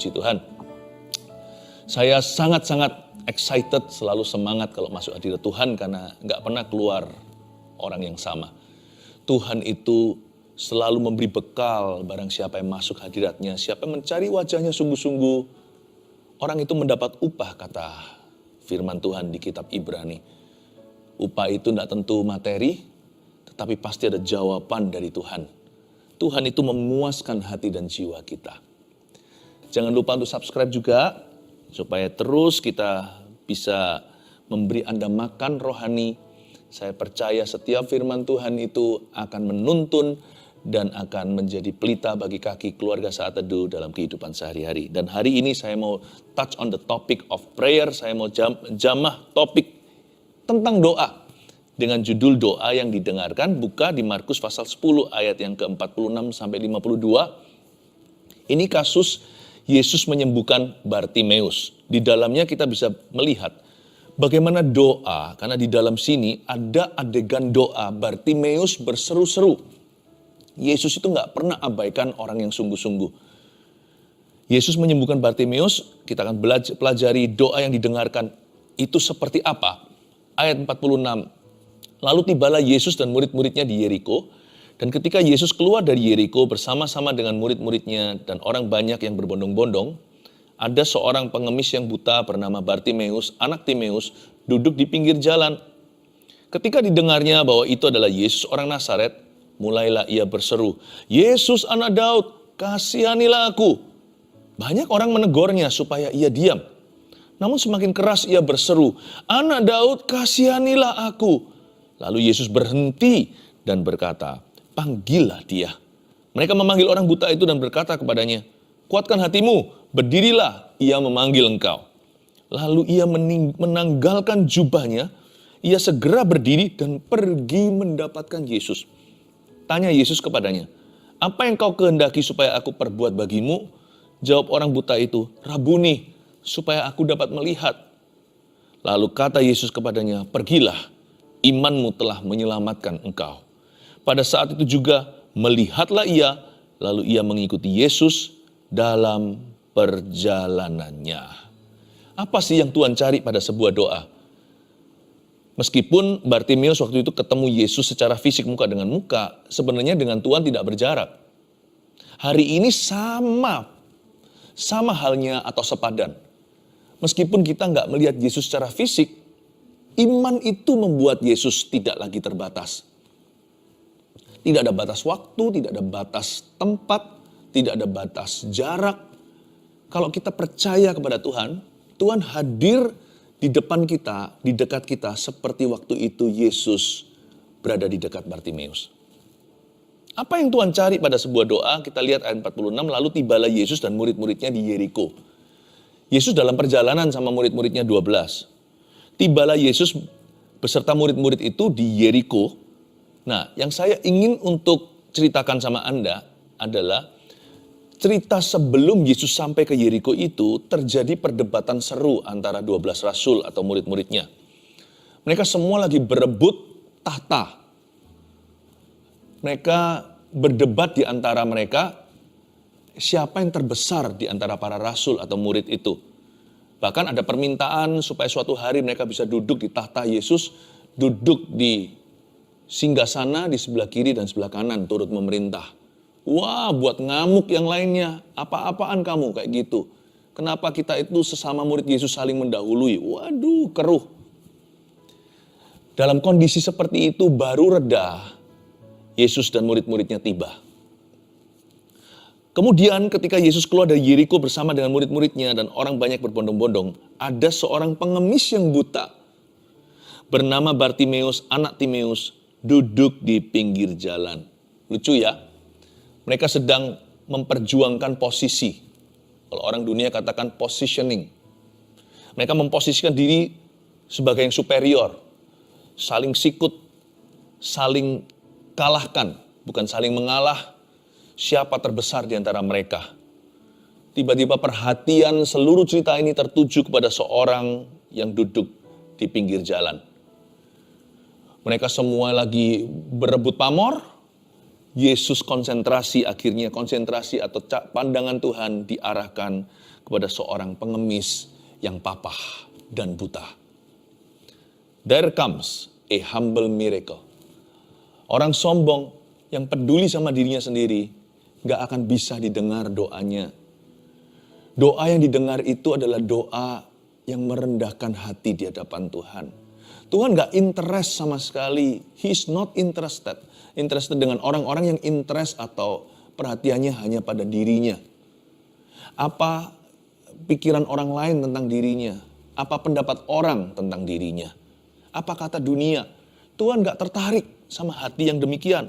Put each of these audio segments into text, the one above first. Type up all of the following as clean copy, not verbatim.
Puji Tuhan. Saya sangat-sangat excited, selalu semangat kalau masuk hadirat Tuhan karena nggak pernah keluar orang yang sama. Tuhan itu selalu memberi bekal barang siapa yang masuk hadiratnya, siapa yang mencari wajahnya sungguh-sungguh, orang itu mendapat upah, kata firman Tuhan di kitab Ibrani. Upah itu tidak tentu materi, tetapi pasti ada jawaban dari Tuhan. Tuhan itu memuaskan hati dan jiwa kita. Jangan lupa untuk subscribe juga, supaya terus kita bisa memberi Anda makan rohani. Saya percaya setiap firman Tuhan itu akan menuntun dan akan menjadi pelita bagi kaki keluarga Saat Teduh dalam kehidupan sehari-hari. Dan hari ini saya mau touch on the topic of prayer. Saya mau jamah topik tentang doa. Dengan judul doa yang didengarkan, buka di Markus pasal 10 ayat yang ke-46 sampai 52. Ini kasus Yesus menyembuhkan Bartimeus. Di dalamnya kita bisa melihat bagaimana doa, karena di dalam sini ada adegan doa Bartimeus berseru-seru. Yesus itu nggak pernah abaikan orang yang sungguh-sungguh. Yesus menyembuhkan Bartimeus, kita akan pelajari doa yang didengarkan itu seperti apa. Ayat 46, lalu tibalah Yesus dan murid-muridnya di Yeriko. Dan ketika Yesus keluar dari Yeriko bersama-sama dengan murid-muridnya dan orang banyak yang berbondong-bondong, ada seorang pengemis yang buta bernama Bartimeus, anak Timeus, duduk di pinggir jalan. Ketika didengarnya bahwa itu adalah Yesus orang Nazaret, mulailah ia berseru, "Yesus anak Daud, kasihanilah aku." Banyak orang menegurnya supaya ia diam. Namun semakin keras ia berseru, "Anak Daud, kasihanilah aku." Lalu Yesus berhenti dan berkata, "Panggillah dia." Mereka memanggil orang buta itu dan berkata kepadanya, "Kuatkan hatimu, berdirilah, ia memanggil engkau." Lalu ia menanggalkan jubahnya, ia segera berdiri dan pergi mendapatkan Yesus. Tanya Yesus kepadanya, "Apa yang kau kehendaki supaya aku perbuat bagimu?" Jawab orang buta itu, "Rabuni, supaya aku dapat melihat." Lalu kata Yesus kepadanya, "Pergilah, imanmu telah menyelamatkan engkau." Pada saat itu juga melihatlah ia, lalu ia mengikuti Yesus dalam perjalanannya. Apa sih yang Tuhan cari pada sebuah doa? Meskipun Bartimeus waktu itu ketemu Yesus secara fisik muka dengan muka, sebenarnya dengan Tuhan tidak berjarak. Hari ini sama halnya atau sepadan. Meskipun kita nggak melihat Yesus secara fisik, iman itu membuat Yesus tidak lagi terbatas. Tidak ada batas waktu, tidak ada batas tempat, tidak ada batas jarak. Kalau kita percaya kepada Tuhan, Tuhan hadir di depan kita, di dekat kita, seperti waktu itu Yesus berada di dekat Bartimeus. Apa yang Tuhan cari pada sebuah doa? Kita lihat ayat 46, lalu tibalah Yesus dan murid-muridnya di Yeriko. Yesus dalam perjalanan sama murid-muridnya 12. Tibalah Yesus beserta murid-murid itu di Yeriko. Nah, yang saya ingin untuk ceritakan sama Anda adalah cerita sebelum Yesus sampai ke Yeriko itu terjadi perdebatan seru antara 12 rasul atau murid-muridnya. Mereka semua lagi berebut tahta. Mereka berdebat di antara mereka, siapa yang terbesar di antara para rasul atau murid itu. Bahkan ada permintaan supaya suatu hari mereka bisa duduk di tahta Yesus, duduk di singgasana di sebelah kiri dan sebelah kanan turut memerintah. Wah, buat ngamuk yang lainnya. Apa-apaan kamu kayak gitu? Kenapa kita itu sesama murid Yesus saling mendahului? Waduh, keruh. Dalam kondisi seperti itu baru reda, Yesus dan murid-muridnya tiba. Kemudian ketika Yesus keluar dari Yeriko bersama dengan murid-muridnya dan orang banyak berbondong-bondong, ada seorang pengemis yang buta bernama Bartimeus, anak Timeus, duduk di pinggir jalan. Lucu ya, mereka sedang memperjuangkan posisi. Kalau orang dunia katakan positioning. Mereka memposisikan diri sebagai yang superior. Saling sikut, saling kalahkan, bukan saling mengalah. Siapa terbesar di antara mereka? Tiba-tiba perhatian seluruh cerita ini tertuju kepada seorang yang duduk di pinggir jalan. Mereka semua lagi berebut pamor. Yesus akhirnya konsentrasi atau pandangan Tuhan diarahkan kepada seorang pengemis yang papah dan buta. There comes a humble miracle. Orang sombong yang peduli sama dirinya sendiri gak akan bisa didengar doanya. Doa yang didengar itu adalah doa yang merendahkan hati di hadapan Tuhan. Tuhan gak interest sama sekali. He is not interested dengan orang-orang yang interest atau perhatiannya hanya pada dirinya. Apa pikiran orang lain tentang dirinya? Apa pendapat orang tentang dirinya? Apa kata dunia? Tuhan gak tertarik sama hati yang demikian.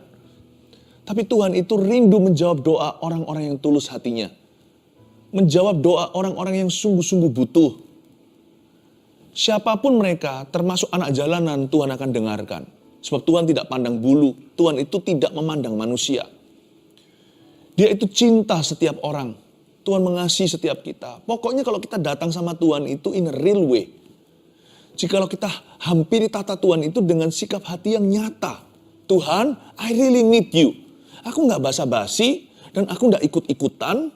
Tapi Tuhan itu rindu menjawab doa orang-orang yang tulus hatinya. Menjawab doa orang-orang yang sungguh-sungguh butuh. Siapapun mereka, termasuk anak jalanan, Tuhan akan dengarkan. Sebab Tuhan tidak pandang bulu, Tuhan itu tidak memandang manusia. Dia itu cinta setiap orang. Tuhan mengasihi setiap kita. Pokoknya kalau kita datang sama Tuhan itu in a real way. Jikalau kita hampiri tata Tuhan itu dengan sikap hati yang nyata. Tuhan, I really need you. Aku gak basa-basi dan aku gak ikut-ikutan.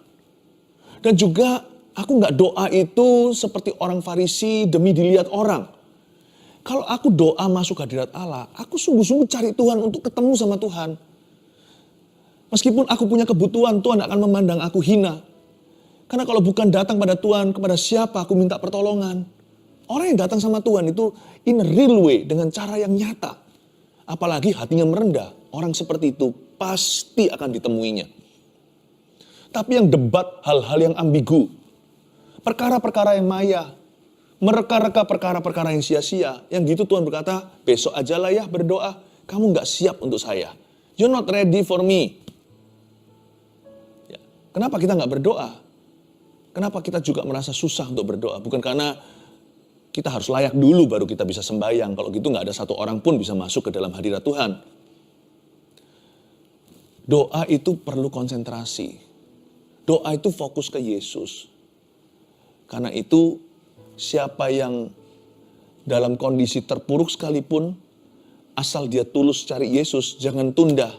Dan juga aku gak doa itu seperti orang Farisi demi dilihat orang. Kalau aku doa masuk hadirat Allah, aku sungguh-sungguh cari Tuhan untuk ketemu sama Tuhan. Meskipun aku punya kebutuhan, Tuhan akan memandang aku hina. Karena kalau bukan datang pada Tuhan, kepada siapa aku minta pertolongan. Orang yang datang sama Tuhan itu in a real way, dengan cara yang nyata. Apalagi hatinya merendah, orang seperti itu pasti akan ditemuinya. Tapi yang debat hal-hal yang ambigu, perkara-perkara yang maya, mereka-reka perkara-perkara yang sia-sia. Yang gitu Tuhan berkata, besok aja lah ya berdoa. Kamu gak siap untuk saya. You're not ready for me. Ya. Kenapa kita gak berdoa? Kenapa kita juga merasa susah untuk berdoa? Bukan karena kita harus layak dulu baru kita bisa sembahyang. Kalau gitu gak ada satu orang pun bisa masuk ke dalam hadirat Tuhan. Doa itu perlu konsentrasi. Doa itu fokus ke Yesus. Karena itu siapa yang dalam kondisi terpuruk sekalipun, asal dia tulus cari Yesus, jangan tunda.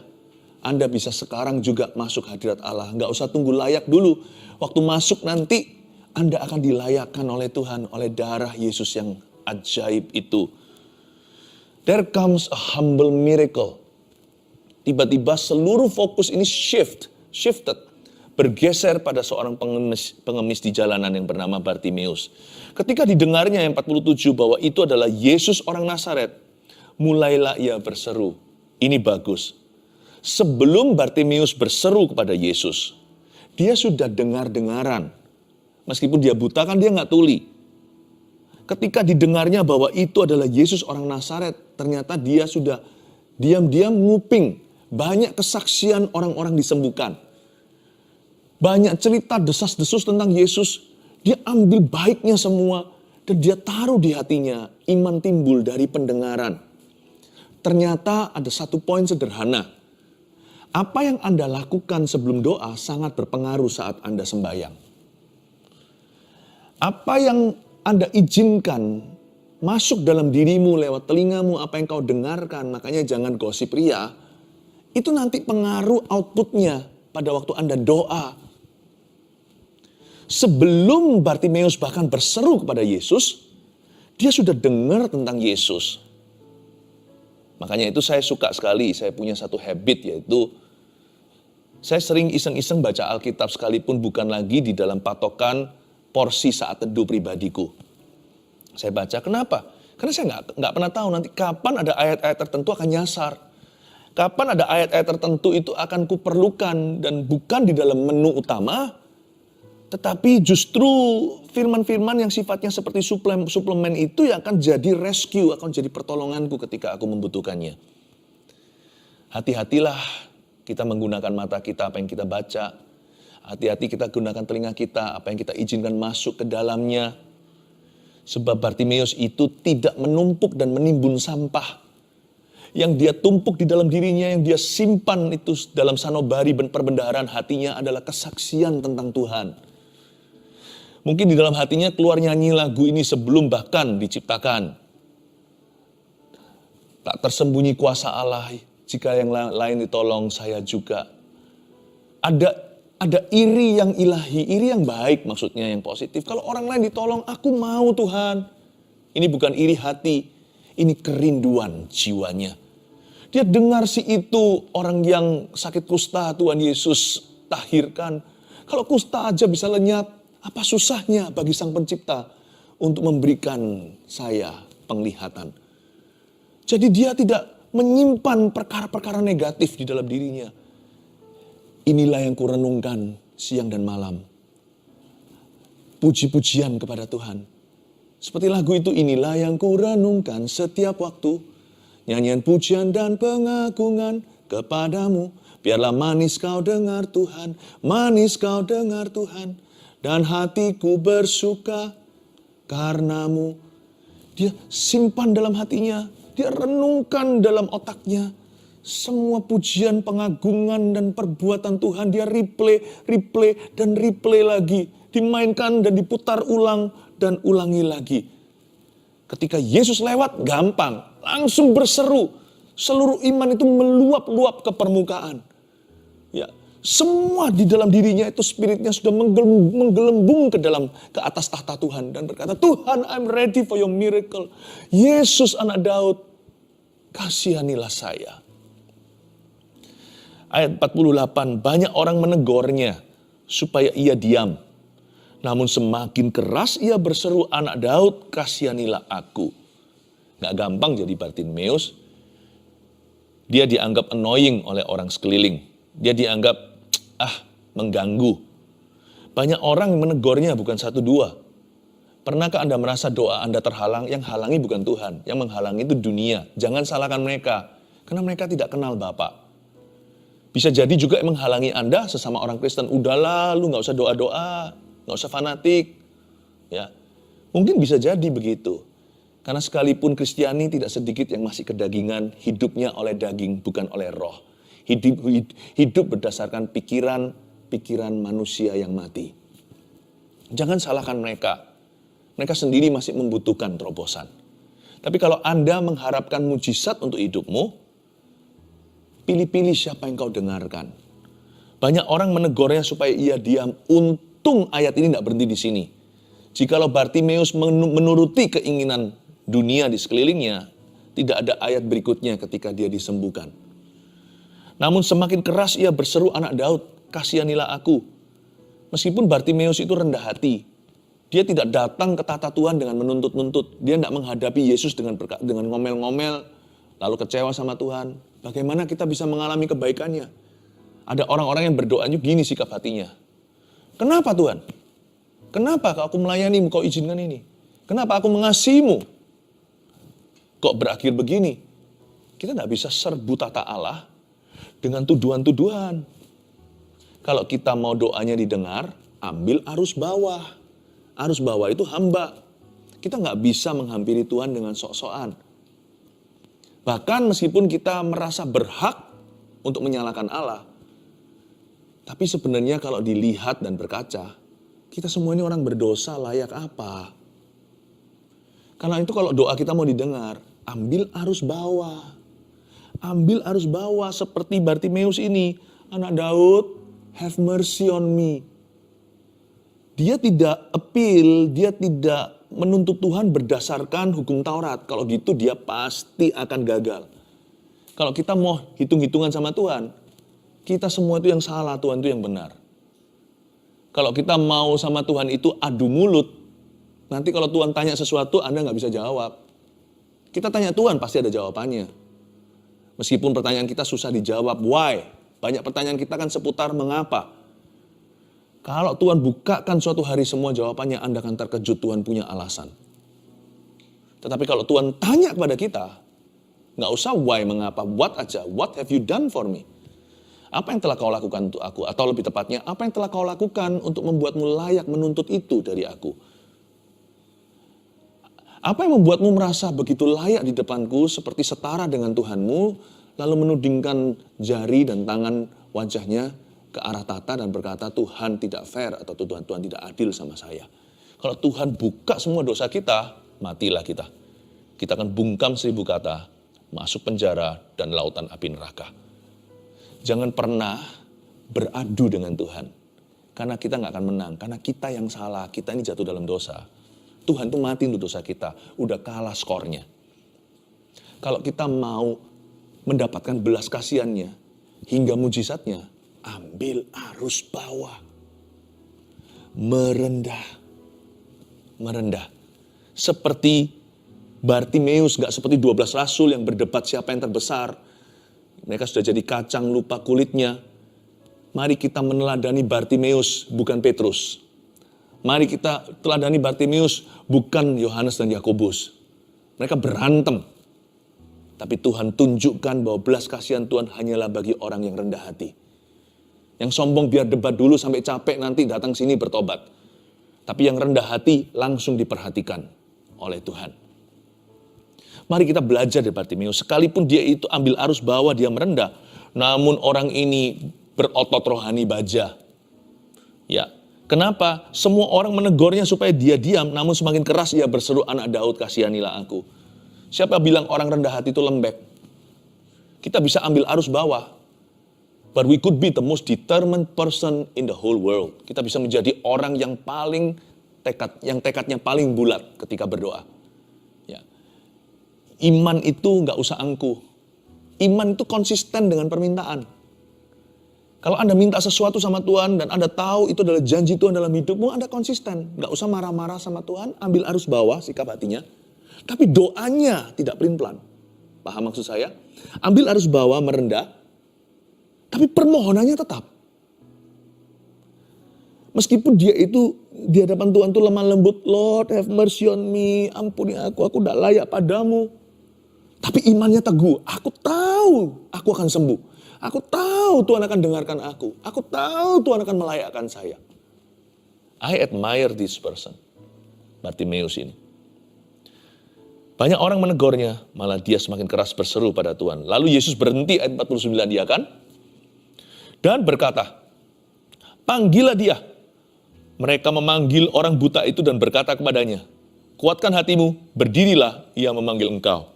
Anda bisa sekarang juga masuk hadirat Allah. Nggak usah tunggu layak dulu. Waktu masuk nanti, Anda akan dilayakkan oleh Tuhan, oleh darah Yesus yang ajaib itu. There comes a humble miracle. Tiba-tiba seluruh fokus ini shifted. Bergeser pada seorang pengemis di jalanan yang bernama Bartimeus. Ketika didengarnya yang 47 bahwa itu adalah Yesus orang Nazaret, mulailah ia berseru. Ini bagus. Sebelum Bartimeus berseru kepada Yesus, dia sudah dengar-dengaran. Meskipun dia buta kan dia gak tuli. Ketika didengarnya bahwa itu adalah Yesus orang Nazaret, ternyata dia sudah diam-diam nguping. Banyak kesaksian orang-orang disembuhkan. Banyak cerita desas-desus tentang Yesus. Dia ambil baiknya semua. Dan dia taruh di hatinya. Iman timbul dari pendengaran. Ternyata ada satu poin sederhana. Apa yang Anda lakukan sebelum doa sangat berpengaruh saat Anda sembahyang. Apa yang Anda izinkan masuk dalam dirimu lewat telingamu, apa yang kau dengarkan. Makanya jangan gosip ria. Itu nanti pengaruh outputnya pada waktu Anda doa. Sebelum Bartimeus bahkan berseru kepada Yesus, dia sudah dengar tentang Yesus. Makanya itu saya suka sekali, saya punya satu habit yaitu saya sering iseng-iseng baca Alkitab sekalipun bukan lagi di dalam patokan porsi saat teduh pribadiku. Saya baca, kenapa? Karena saya nggak pernah tahu nanti kapan ada ayat-ayat tertentu akan nyasar. Kapan ada ayat-ayat tertentu itu akan kuperlukan dan bukan di dalam menu utama, tetapi justru firman-firman yang sifatnya seperti suplemen itu yang akan jadi rescue, akan jadi pertolonganku ketika aku membutuhkannya. Hati-hatilah kita menggunakan mata kita, apa yang kita baca. Hati-hati kita gunakan telinga kita, apa yang kita izinkan masuk ke dalamnya. Sebab Bartimeus itu tidak menumpuk dan menimbun sampah. Yang dia tumpuk di dalam dirinya, yang dia simpan itu dalam sanubari perbendaharaan hatinya adalah kesaksian tentang Tuhan. Mungkin di dalam hatinya keluar nyanyi lagu ini sebelum bahkan diciptakan. Tak tersembunyi kuasa Allah, Jika yang lain ditolong, saya juga. Ada iri yang ilahi, iri yang baik maksudnya, yang positif. Kalau orang lain ditolong, aku mau Tuhan. Ini bukan iri hati, ini kerinduan jiwanya. Dia dengar si itu orang yang sakit kusta Tuhan Yesus tahirkan. Kalau kusta aja bisa lenyap, apa susahnya bagi Sang Pencipta untuk memberikan saya penglihatan. Jadi dia tidak menyimpan perkara-perkara negatif di dalam dirinya. Inilah yang kurenungkan siang dan malam. Puji-pujian kepada Tuhan. Seperti lagu itu, inilah yang kurenungkan setiap waktu. Nyanyian pujian dan pengagungan kepadamu. Biarlah manis kau dengar Tuhan, manis kau dengar Tuhan. Dan hatiku bersuka karenamu. Dia simpan dalam hatinya. Dia renungkan dalam otaknya. Semua pujian, pengagungan, dan perbuatan Tuhan. Dia replay, dan replay lagi. Dimainkan dan diputar ulang dan ulangi lagi. Ketika Yesus lewat, gampang. Langsung berseru. Seluruh iman itu meluap-luap ke permukaan. Ya, semua di dalam dirinya itu spiritnya sudah menggelembung ke atas tahta Tuhan. Dan berkata, Tuhan, I'm ready for your miracle. Yesus anak Daud, kasihanilah saya. Ayat 48, banyak orang menegurnya supaya ia diam. Namun semakin keras ia berseru, anak Daud, kasihanilah aku. Gak gampang jadi Bartimeus. Dia dianggap annoying oleh orang sekeliling. Dia dianggap, mengganggu. Banyak orang menegurnya, bukan satu dua. Pernahkah Anda merasa doa Anda terhalang? Yang halangi bukan Tuhan, yang menghalangi itu dunia. Jangan salahkan mereka, karena mereka tidak kenal Bapa. Bisa jadi juga yang menghalangi Anda sesama orang Kristen. Udahlah, lu gak usah doa-doa, gak usah fanatik. Ya, mungkin bisa jadi begitu. Karena sekalipun Kristiani tidak sedikit yang masih kedagingan, hidupnya oleh daging bukan oleh roh. Hidup berdasarkan pikiran manusia yang mati. Jangan salahkan mereka. Mereka sendiri masih membutuhkan terobosan. Tapi kalau Anda mengharapkan mujizat untuk hidupmu, pilih-pilih siapa yang kau dengarkan. Banyak orang menegurnya supaya ia diam. Untung ayat ini tidak berhenti di sini. Jikalau Bartimeus menuruti keinginan dunia di sekelilingnya, tidak ada ayat berikutnya ketika dia disembuhkan. Namun semakin keras ia berseru, anak Daud, kasihanilah aku. Meskipun Bartimeus itu rendah hati, dia tidak datang ke tahta Tuhan dengan menuntut-nuntut. Dia tidak menghadapi Yesus dengan ngomel-ngomel, lalu kecewa sama Tuhan. Bagaimana kita bisa mengalami kebaikannya? Ada orang-orang yang berdoanya gini sikap hatinya. Kenapa Tuhan? Kenapa aku melayanimu, kau izinkan ini? Kenapa aku mengasihimu? Kok berakhir begini? Kita tidak bisa serbu tata Allah dengan tuduhan-tuduhan. Kalau kita mau doanya didengar, ambil arus bawah. Arus bawah itu hamba. Kita nggak bisa menghampiri Tuhan dengan sok-sokan. Bahkan meskipun kita merasa berhak untuk menyalahkan Allah, tapi sebenarnya kalau dilihat dan berkaca, kita semua ini orang berdosa layak apa? Karena itu kalau doa kita mau didengar, ambil arus bawah. Ambil arus bawah seperti Bartimeus ini. Anak Daud, have mercy on me. Dia tidak appeal, dia tidak menuntut Tuhan berdasarkan hukum Taurat. Kalau gitu dia pasti akan gagal. Kalau kita mau hitung-hitungan sama Tuhan, kita semua itu yang salah, Tuhan itu yang benar. Kalau kita mau sama Tuhan itu adu mulut, nanti kalau Tuhan tanya sesuatu Anda nggak bisa jawab. Kita tanya Tuhan pasti ada jawabannya. Meskipun pertanyaan kita susah dijawab, why? Banyak pertanyaan kita kan seputar mengapa. Kalau Tuhan bukakan suatu hari semua jawabannya, Anda akan terkejut Tuhan punya alasan. Tetapi kalau Tuhan tanya kepada kita, nggak usah why, mengapa, what aja. What have you done for me? Apa yang telah kau lakukan untuk aku? Atau lebih tepatnya, apa yang telah kau lakukan untuk membuatmu layak menuntut itu dari aku? Apa yang membuatmu merasa begitu layak di depanku seperti setara dengan Tuhanmu, lalu menudingkan jari dan tangan wajahnya ke arah tata dan berkata, Tuhan tidak fair atau Tuhan tidak adil sama saya. Kalau Tuhan buka semua dosa kita, matilah kita. Kita akan bungkam 1000 kata, masuk penjara, dan lautan api neraka. Jangan pernah beradu dengan Tuhan. Karena kita nggak akan menang. Karena kita yang salah, kita ini jatuh dalam dosa. Tuhan tuh mati untuk dosa kita. Udah kalah skornya. Kalau kita mau mendapatkan belas kasihannya hingga mujizatnya, ambil arus bawah. Merendah. Seperti Bartimeus, gak seperti 12 rasul yang berdebat siapa yang terbesar. Mereka sudah jadi kacang lupa kulitnya. Mari kita meneladani Bartimeus, bukan Petrus. Mari kita teladani Bartimeus, bukan Yohanes dan Yakobus. Mereka berantem. Tapi Tuhan tunjukkan bahwa belas kasihan Tuhan hanyalah bagi orang yang rendah hati. Yang sombong biar debat dulu sampai capek, nanti datang sini bertobat. Tapi yang rendah hati langsung diperhatikan oleh Tuhan. Mari kita belajar dari Bartimeus. Sekalipun dia itu ambil arus bawah, dia merendah. Namun orang ini berotot rohani baja. Ya, kenapa? Semua orang menegurnya supaya dia diam, namun semakin keras ia berseru, anak Daud, kasihanilah aku. Siapa bilang orang rendah hati itu lembek? Kita bisa ambil arus bawah. But we could be the most determined person in the whole world. Kita bisa menjadi orang yang tekadnya paling bulat ketika berdoa. Ya. Iman itu nggak usah angkuh. Iman itu konsisten dengan permintaan. Kalau Anda minta sesuatu sama Tuhan dan Anda tahu itu adalah janji Tuhan dalam hidupmu, Anda konsisten. Nggak usah marah-marah sama Tuhan, ambil arus bawah sikap hatinya. Tapi doanya tidak pelin-pelan. Paham maksud saya? Ambil arus bawah, merendah. Tapi permohonannya tetap. Meskipun dia itu di hadapan Tuhan itu lemah lembut. Lord have mercy on me. Ampuni aku tidak layak padamu. Tapi imannya teguh. Aku tahu aku akan sembuh. Aku tahu Tuhan akan dengarkan aku. Aku tahu Tuhan akan melayakkan saya. I admire this person. Bartimeus ini. Banyak orang menegurnya, malah dia semakin keras berseru pada Tuhan. Lalu Yesus berhenti, ayat 49 dia kan? Dan berkata, panggillah dia. Mereka memanggil orang buta itu dan berkata kepadanya, kuatkan hatimu, berdirilah, ia memanggil engkau.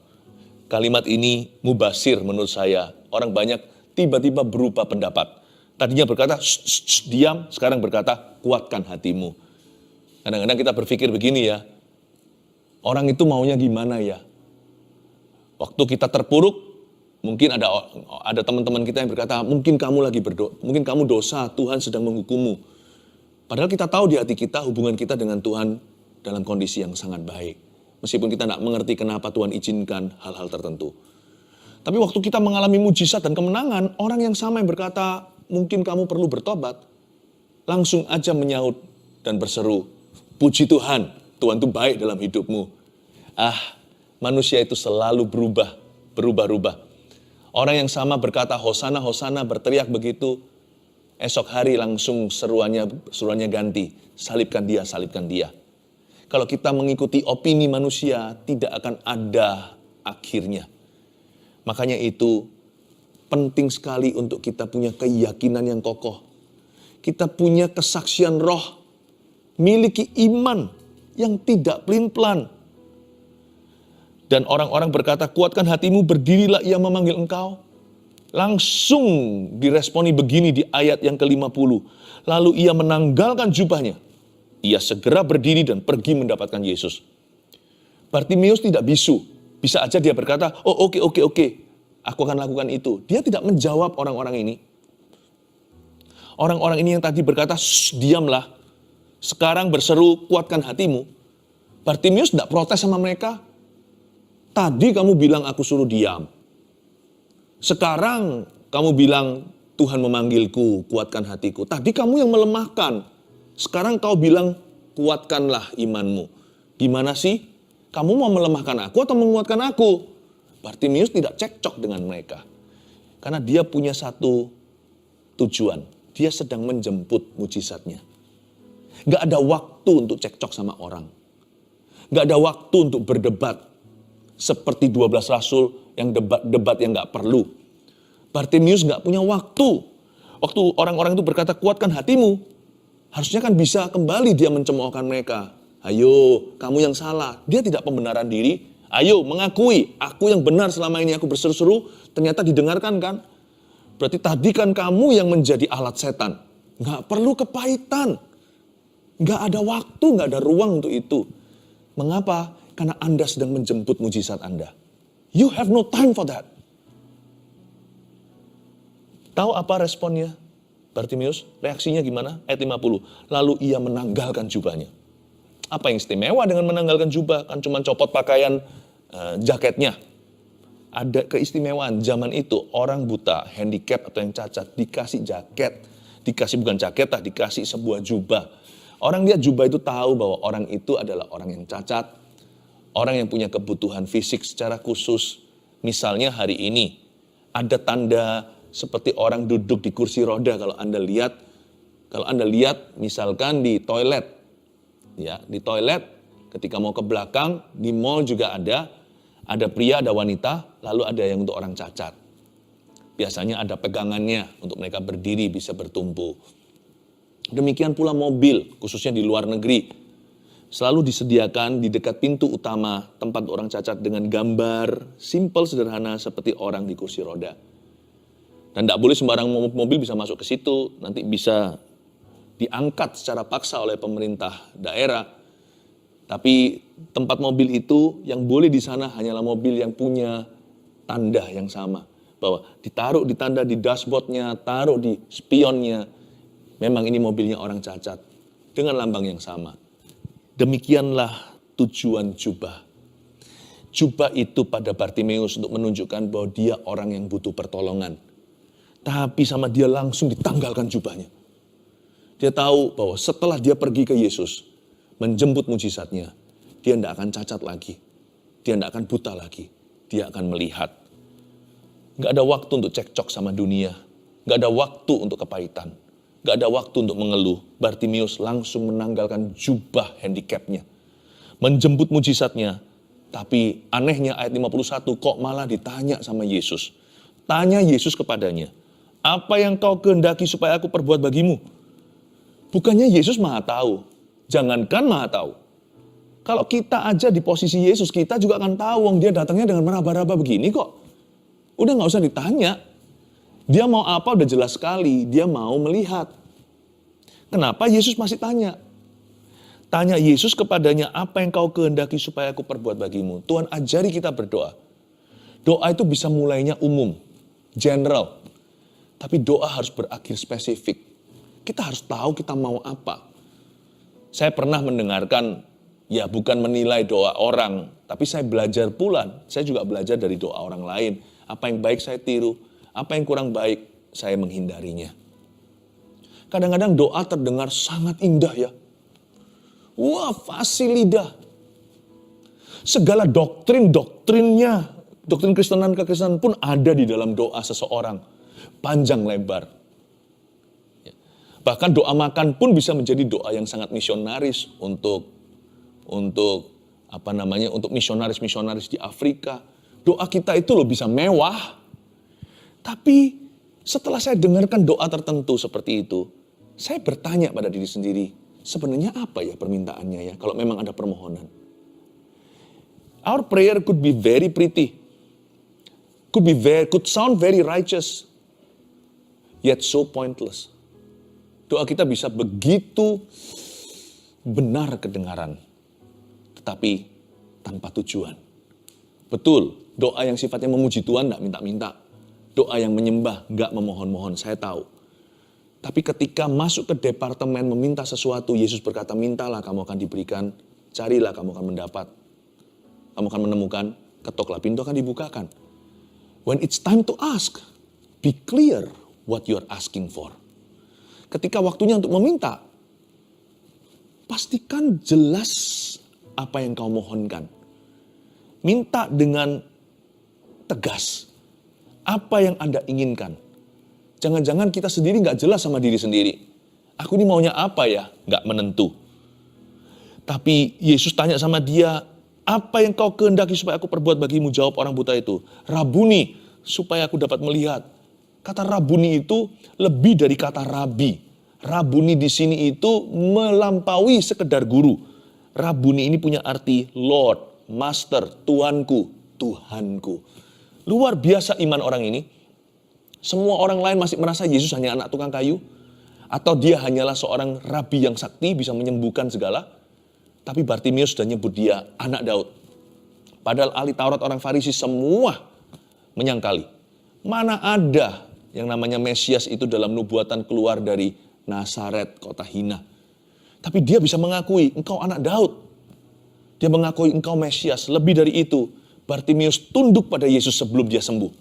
Kalimat ini mubasir menurut saya. Orang banyak tiba-tiba berubah pendapat. Tadinya berkata, diam, sekarang berkata, kuatkan hatimu. Kadang-kadang kita berpikir begini ya, orang itu maunya gimana ya? Waktu kita terpuruk, mungkin ada teman-teman kita yang berkata, mungkin kamu lagi berdoa, mungkin kamu dosa, Tuhan sedang menghukummu. Padahal kita tahu di hati kita, hubungan kita dengan Tuhan dalam kondisi yang sangat baik. Meskipun kita tidak mengerti kenapa Tuhan izinkan hal-hal tertentu. Tapi waktu kita mengalami mujizat dan kemenangan, orang yang sama yang berkata, mungkin kamu perlu bertobat, langsung aja menyaut dan berseru, puji Tuhan, Tuhan itu baik dalam hidupmu. Manusia itu selalu berubah-ubah. Orang yang sama berkata, Hosana, Hosana, berteriak begitu. Esok hari langsung seruannya ganti. Salibkan dia, salibkan dia. Kalau kita mengikuti opini manusia, tidak akan ada akhirnya. Makanya itu penting sekali untuk kita punya keyakinan yang kokoh. Kita punya kesaksian roh. Miliki iman yang tidak pelin-pelan. Dan orang-orang berkata, kuatkan hatimu, berdirilah, ia memanggil engkau. Langsung diresponi begini di ayat yang ke-50. Lalu ia menanggalkan jubahnya. Ia segera berdiri dan pergi mendapatkan Yesus. Bartimeus tidak bisu. Bisa aja dia berkata, oh oke, aku akan lakukan itu. Dia tidak menjawab orang-orang ini. Orang-orang ini yang tadi berkata, diamlah. Sekarang berseru, kuatkan hatimu. Bartimeus tidak protes sama mereka. Tadi kamu bilang aku suruh diam. Sekarang kamu bilang Tuhan memanggilku, kuatkan hatiku. Tadi kamu yang melemahkan. Sekarang kau bilang kuatkanlah imanmu. Gimana sih? Kamu mau melemahkan aku atau menguatkan aku? Bartimeus tidak cekcok dengan mereka. Karena dia punya satu tujuan. Dia sedang menjemput mujizatnya. Gak ada waktu untuk cekcok sama orang. Gak ada waktu untuk berdebat. Seperti 12 rasul yang debat yang gak perlu. Bartimeus gak punya waktu. Waktu orang-orang itu berkata, kuatkan hatimu. Harusnya kan bisa kembali dia mencemoohkan mereka. Ayo, kamu yang salah. Dia tidak pembenaran diri. Ayo mengakui, aku yang benar selama ini aku berseru-seru, ternyata didengarkan kan? Berarti tadi kan kamu yang menjadi alat setan. Nggak perlu kepahitan. Nggak ada waktu, nggak ada ruang untuk itu. Mengapa? Karena Anda sedang menjemput mujizat Anda. You have no time for that. Tahu apa responnya Bartimeus? Reaksinya gimana? Ayat 50. Lalu ia menanggalkan jubahnya. Apa yang istimewa dengan menanggalkan jubah? Kan cuma copot pakaian jaketnya. Ada keistimewaan zaman itu orang buta, handicap atau yang cacat dikasih jaket. Dikasih bukan jaket, dikasih sebuah jubah. Orang lihat jubah itu tahu bahwa orang itu adalah orang yang cacat. Orang yang punya kebutuhan fisik secara khusus. Misalnya hari ini ada tanda seperti orang duduk di kursi roda kalau Anda lihat misalkan di toilet. Ya, di toilet ketika mau ke belakang, di mall juga ada pria, ada wanita, lalu ada yang untuk orang cacat. Biasanya ada pegangannya untuk mereka berdiri bisa bertumpu. Demikian pula mobil, khususnya di luar negeri. Selalu disediakan di dekat pintu utama tempat orang cacat dengan gambar simpel sederhana seperti orang di kursi roda. Dan tidak boleh sembarang mobil bisa masuk ke situ, nanti bisa diangkat secara paksa oleh pemerintah daerah. Tapi tempat mobil itu yang boleh di sana hanyalah mobil yang punya tanda yang sama. Bahwa ditaruh di tanda di dashboardnya, taruh di spionnya. Memang ini mobilnya orang cacat. Dengan lambang yang sama. Demikianlah tujuan jubah. Jubah itu pada Bartimeus untuk menunjukkan bahwa dia orang yang butuh pertolongan. Tapi sama dia langsung ditanggalkan jubahnya. Dia tahu bahwa setelah dia pergi ke Yesus, menjemput mujizatnya, dia tidak akan cacat lagi. Dia tidak akan buta lagi. Dia akan melihat. Gak ada waktu untuk cekcok sama dunia. Gak ada waktu untuk kepahitan. Gak ada waktu untuk mengeluh. Bartimeus langsung menanggalkan jubah handicapnya. Menjemput mujizatnya. Tapi anehnya ayat 51 kok malah ditanya sama Yesus. Tanya Yesus kepadanya. Apa yang kau kehendaki supaya aku perbuat bagimu? Bukannya Yesus maha tahu. Jangankan maha tahu. Kalau kita aja di posisi Yesus, kita juga akan tahu. Dia datangnya dengan meraba-raba begini kok. Udah gak usah ditanya. Dia mau apa udah jelas sekali. Dia mau melihat. Kenapa Yesus masih tanya? Tanya Yesus kepadanya, apa yang kau kehendaki supaya aku perbuat bagimu? Tuhan ajari kita berdoa. Doa itu bisa mulainya umum, general. Tapi doa harus berakhir spesifik. Kita harus tahu kita mau apa. Saya pernah mendengarkan, ya bukan menilai doa orang, tapi saya belajar pula. Saya juga belajar dari doa orang lain. Apa yang baik saya tiru, apa yang kurang baik saya menghindarinya. Kadang-kadang doa terdengar sangat indah ya. Wah, fasih lidah. Segala doktrinnya, doktrin kekristenan pun ada di dalam doa seseorang. Panjang lebar. Bahkan doa makan pun bisa menjadi doa yang sangat misionaris untuk misionaris-misionaris di Afrika. Doa kita itu loh bisa mewah. Tapi setelah saya dengarkan doa tertentu seperti itu, saya bertanya pada diri sendiri, sebenarnya apa ya permintaannya ya kalau memang ada permohonan. Our prayer could be very pretty. Could sound very righteous. Yet so pointless. Doa kita bisa begitu benar kedengaran. Tetapi tanpa tujuan. Betul, doa yang sifatnya memuji Tuhan tidak minta-minta. Doa yang menyembah, enggak memohon-mohon, saya tahu. Tapi ketika masuk ke departemen meminta sesuatu, Yesus berkata, mintalah kamu akan diberikan, carilah kamu akan mendapat. Kamu akan menemukan, ketoklah pintu akan dibukakan. When it's time to ask, be clear what you're asking for. Ketika waktunya untuk meminta, pastikan jelas apa yang kau mohonkan. Minta dengan tegas. Apa yang Anda inginkan. Jangan-jangan kita sendiri gak jelas sama diri sendiri. Aku ini maunya apa ya? Gak menentu. Tapi Yesus tanya sama dia, apa yang kau kehendaki supaya aku perbuat bagimu? Jawab orang buta itu, Rabuni, supaya aku dapat melihat. Kata Rabuni itu lebih dari kata Rabi. Rabuni di sini itu melampaui sekedar guru. Rabuni ini punya arti Lord, Master, Tuanku, Tuhanku. Luar biasa iman orang ini. Semua orang lain masih merasa Yesus hanya anak tukang kayu. Atau dia hanyalah seorang rabi yang sakti bisa menyembuhkan segala. Tapi Bartimeus sudah nyebut dia anak Daud. Padahal ahli Taurat orang Farisi semua menyangkali. Mana ada yang namanya Mesias itu dalam nubuatan keluar dari Nazaret, kota hina. Tapi dia bisa mengakui, engkau anak Daud. Dia mengakui engkau Mesias. Lebih dari itu, Bartimeus tunduk pada Yesus sebelum dia sembuh.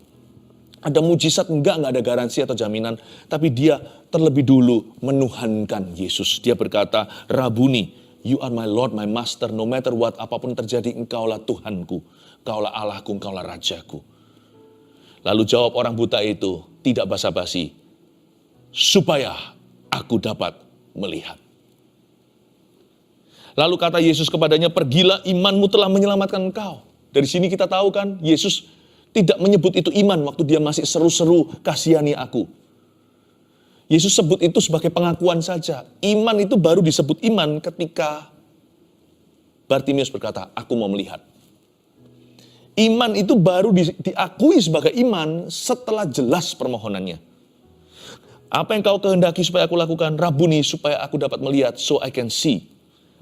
Ada mujizat enggak ada garansi atau jaminan. Tapi dia terlebih dulu menuhankan Yesus. Dia berkata, Rabuni, you are my Lord, my Master. No matter what, apapun terjadi, engkaulah Tuhanku. Engkaulah Allahku, engkaulah Rajaku. Lalu jawab orang buta itu, tidak basa-basi. Supaya aku dapat melihat. Lalu kata Yesus kepadanya, pergilah, imanmu telah menyelamatkan engkau. Dari sini kita tahu kan, Yesus tidak menyebut itu iman waktu dia masih seru-seru, kasihani aku. Yesus sebut itu sebagai pengakuan saja. Iman itu baru disebut iman ketika Bartimeus berkata, aku mau melihat. Iman itu baru diakui sebagai iman setelah jelas permohonannya. Apa yang kau kehendaki supaya aku lakukan? Rabuni, supaya aku dapat melihat, so I can see.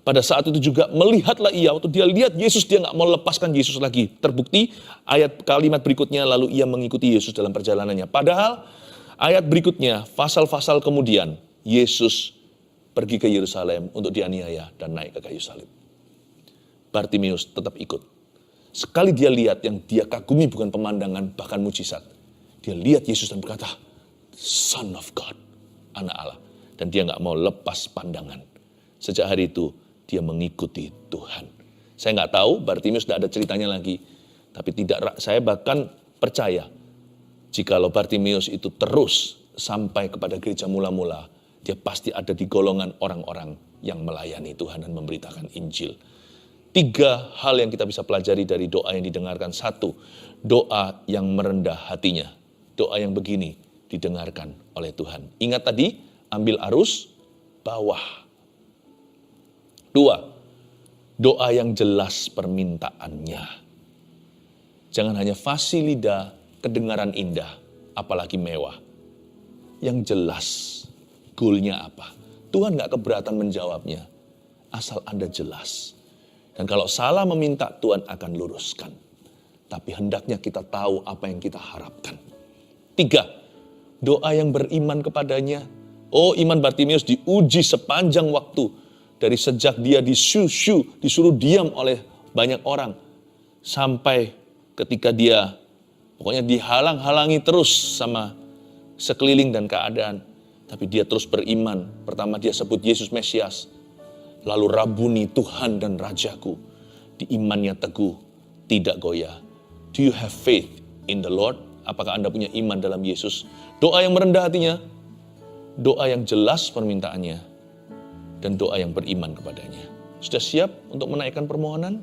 Pada saat itu juga melihatlah ia, waktu dia lihat Yesus, dia gak mau lepaskan Yesus lagi. Terbukti ayat kalimat berikutnya, lalu ia mengikuti Yesus dalam perjalanannya. Padahal ayat berikutnya, pasal-pasal kemudian, Yesus pergi ke Yerusalem untuk dianiaya dan naik ke kayu salib. Bartimeus tetap ikut. Sekali dia lihat yang dia kagumi bukan pemandangan, bahkan mujizat. Dia lihat Yesus dan berkata, Son of God, anak Allah. Dan dia gak mau lepas pandangan. Sejak hari itu, dia mengikuti Tuhan. Saya nggak tahu, Bartimeus tidak ada ceritanya lagi. Tapi saya bahkan percaya, jikalau Bartimeus itu terus sampai kepada gereja mula-mula, dia pasti ada di golongan orang-orang yang melayani Tuhan dan memberitakan Injil. 3 hal yang kita bisa pelajari dari doa yang didengarkan. 1, doa yang merendah hatinya. Doa yang begini didengarkan oleh Tuhan. Ingat tadi, ambil arus bawah. 2, doa yang jelas permintaannya. Jangan hanya fasih lidah, kedengaran indah, apalagi mewah. Yang jelas, goalnya apa. Tuhan gak keberatan menjawabnya, asal Anda jelas. Dan kalau salah meminta, Tuhan akan luruskan. Tapi hendaknya kita tahu apa yang kita harapkan. 3, doa yang beriman kepadanya. Oh, iman Bartimeus diuji sepanjang waktu. Dari sejak dia disuruh diam oleh banyak orang. Sampai ketika dia pokoknya dihalang-halangi terus sama sekeliling dan keadaan. Tapi dia terus beriman. Pertama dia sebut Yesus Mesias. Lalu Rabuni, Tuhan dan Rajaku. Di imannya teguh, tidak goyah. Do you have faith in the Lord? Apakah Anda punya iman dalam Yesus? Doa yang merendah hatinya. Doa yang jelas permintaannya. Dan doa yang beriman kepadanya. Sudah siap untuk menaikkan permohonan?